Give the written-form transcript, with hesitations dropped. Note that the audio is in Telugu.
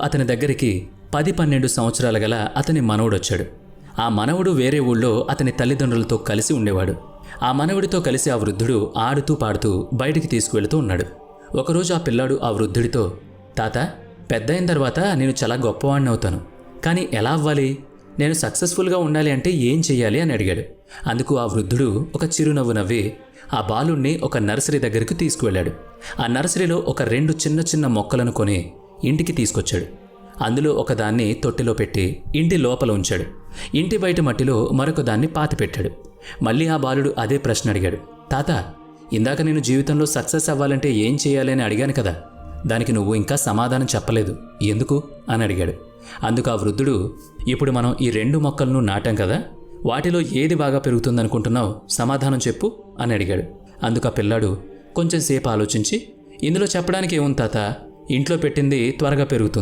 అతని దగ్గరికి 10-12 సంవత్సరాల గల అతని మనవడొచ్చాడు. ఆ మనవడు వేరే ఊళ్ళో అతని తల్లిదండ్రులతో కలిసి ఉండేవాడు. ఆ మనవడితో కలిసి ఆ వృద్ధుడు ఆడుతూ పాడుతూ బయటికి తీసుకువెళుతూ ఉన్నాడు. ఒకరోజు ఆ పిల్లాడు ఆ వృద్ధుడితో, తాత, పెద్దయిన తర్వాత నేను చాలా గొప్పవాడిని అవుతాను, కానీ ఎలా అవ్వాలి? నేను సక్సెస్ఫుల్గా ఉండాలి అంటే ఏం చెయ్యాలి అని అడిగాడు. అందుకు ఆ వృద్ధుడు ఒక చిరునవ్వు నవ్వి ఆ బాలుణ్ణి ఒక నర్సరీ దగ్గరికి తీసుకువెళ్ళాడు. ఆ నర్సరీలో ఒక 2 చిన్న చిన్న మొక్కలను కొని ఇంటికి తీసుకొచ్చాడు. అందులో ఒకదాన్ని తొట్టిలో పెట్టి ఇంటి లోపల ఉంచాడు. ఇంటి బయట మట్టిలో మరొక దాన్ని పాతిపెట్టాడు. మళ్ళీ ఆ బాలుడు అదే ప్రశ్న అడిగాడు. తాత, ఇందాక నేను జీవితంలో సక్సెస్ అవ్వాలంటే ఏం చేయాలి అని అడిగాను కదా, దానికి నువ్వు ఇంకా సమాధానం చెప్పలేదు, ఎందుకు అని అడిగాడు. అందుకు ఆ వృద్ధుడు, ఇప్పుడు మనం ఈ 2 మొక్కలను నాటాం కదా, వాటిలో ఏది బాగా పెరుగుతుందనుకుంటున్నావు, సమాధానం చెప్పు అని అడిగాడు. అందుకు ఆ పిల్లాడు కొంచెం సేపు ఆలోచించి, ఇందులో చెప్పడానికి ఏముంది తాత, ఇంట్లో పెట్టింది త్వరగా పెరుగుతుంది,